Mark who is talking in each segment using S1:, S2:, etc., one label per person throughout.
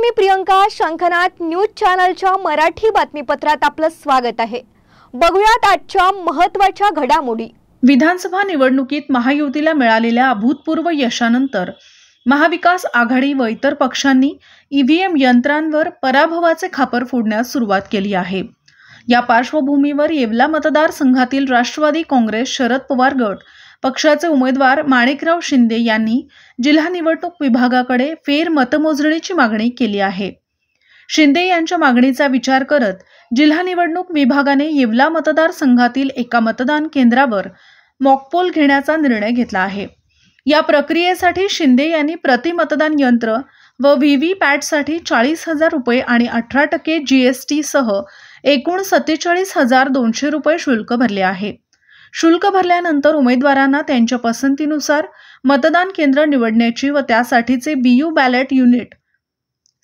S1: मी प्रियंका. शंखनाद न्यूज चॅनलच्या मराठी बातमीपत्रात आपलं स्वागत आहे. बघूयात आजच्या महत्त्वाच्या घडामोडी.
S2: विधानसभा निवडणुकीत महायुतीला मिळालेल्या अभूतपूर्व यशानंतर महाविकास आघाडी व इतर पक्षांनी ईव्हीएम यंत्रांवर पराभवाचे खापर फोडण्यास सुरुवात केली आहे. या पार्श्वभूमीवर येवला मतदारसंघातील राष्ट्रवादी काँग्रेस शरद पवार गट पक्षाचे उमेदवार माणिकराव शिंदे यांनी जिल्हा निवडणूक विभागाकडे फेर मतमोजणीची मागणी केली आहे. शिंदे यांच्या मागणीचा विचार करत जिल्हा निवडणूक विभागाने येवला मतदारसंघातील एका मतदान केंद्रावर मॉकपोल घेण्याचा निर्णय घेतला आहे. या प्रक्रियेसाठी शिंदे यांनी प्रति मतदान यंत्र व व्हीव्हीपॅटसाठी 40,000 रुपये आणि 18% GST सह एकूण 47,200 रुपये शुल्क भरले आहे. शुल्क भरल्यानंतर उमेदवारांना त्यांच्या पसंतीनुसार मतदान केंद्र निवडण्याची व त्यासाठीचे BU ballot unit,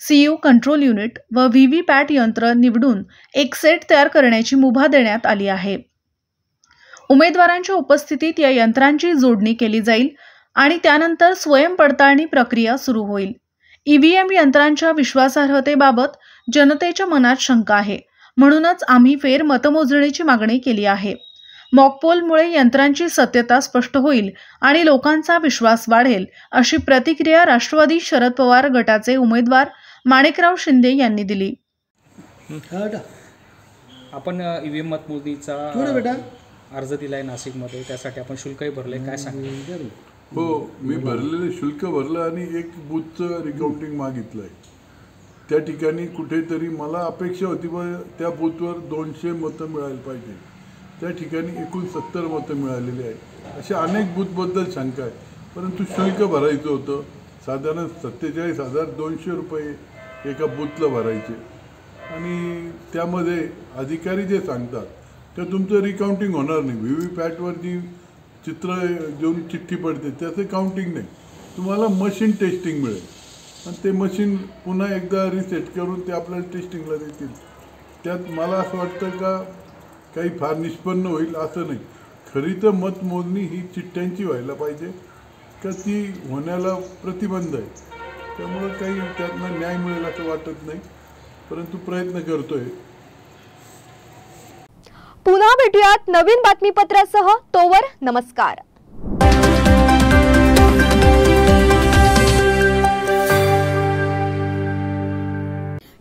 S2: CU control unit व व्हीव्हीपॅट यंत्र निवडून एक सेट तयार करण्याची मुभा देण्यात आली आहे. उमेदवारांच्या उपस्थितीत या यंत्रांची जोडणी केली जाईल आणि त्यानंतर स्वयंपडताळणी प्रक्रिया सुरू होईल. ईव्हीएम यंत्रांच्या विश्वासार्हतेबाबत जनतेच्या मनात शंका आहे, म्हणूनच आम्ही फेर मतमोजणीची मागणी केली आहे. मॉकपोलमुळे यंत्रांची सत्यता स्पष्ट होईल आणि लोकांचा विश्वास वाढेल, अशी प्रतिक्रिया राष्ट्रवादी शरद पवार गटाचे उमेदवार माणिकराव शिंदे यांनी दिली.
S3: आपण ईव्हीएम मतमोजणीचा अर्ज दिलाय नाशिकमध्ये, त्यासाठी आपण शुल्कही भरले, काय सांगा?
S4: हो, मी भरलेले शुल्क भरलं आणि एक बूथचं रिकाउंटिंग मागितलंय. त्या ठिकाणी कुठेतरी मला अपेक्षा होती त्या बूथवर 200 मतं मिळायला पाहिजे. त्या ठिकाणी एकूण 70 मतं मिळालेली आहे. अशा अनेक बूथबद्दल शंका आहे, परंतु शुल्क भरायचं होतं. साधारण 47,200 रुपये एका बूथला भरायचे आणि त्यामध्ये अधिकारी जे सांगतात ते तुमचं रिकाउंटिंग होणार नाही. व्हीव्हीपॅटवर जी चित्र देऊन चिठ्ठी पडते त्याचं काउंटिंग नाही, तुम्हाला मशीन टेस्टिंग मिळेल आणि ते मशीन पुन्हा एकदा रिसेट करून ते आपल्याला टेस्टिंगला देतील. त्यात मला असं वाटतं का काही फार निष्पन्न होईल असं नाही. खरी तर मतमोजणी ही चिठ्ठ्यांची व्हायला पाहिजे का ती होण्याला प्रतिबंध आहे. त्यामुळं काही त्यातनं न्याय मिळेल असं वाटत नाही, परंतु प्रयत्न करतोय.
S1: पुन्हा भेटूयात नवीन बातमीपत्रासह. तोवर नमस्कार.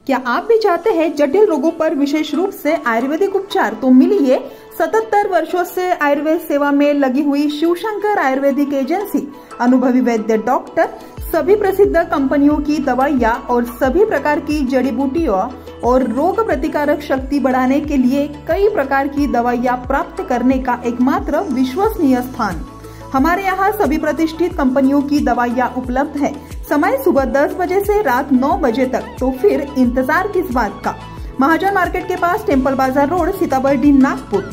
S5: क्या आप भी चाहते हैं जटिल रोगों पर विशेष रूप से आयुर्वेदिक उपचार? तो मिलिए 77 वर्षों से आयुर्वेद सेवा में लगी हुई शिवशंकर आयुर्वेदिक एजेंसी. अनुभवी वैद्य डॉक्टर, सभी प्रसिद्ध कंपनियों की दवाइयाँ और सभी प्रकार की जड़ी बूटियों और रोग प्रतिकारक शक्ति बढ़ाने के लिए कई प्रकार की दवाइयाँ प्राप्त करने का एकमात्र विश्वसनीय स्थान. हमारे यहाँ सभी प्रतिष्ठित कंपनियों की दवाइयाँ उपलब्ध है. समय सुबह 10 बजे से रात 9 बजे तक. तो फिर इंतजार किस बात का? महाजन मार्केट के पास, टेम्पल बाजार रोड, सीताबर्डी, नागपुर.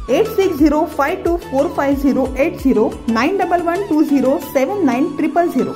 S5: 8605245080 9112079000.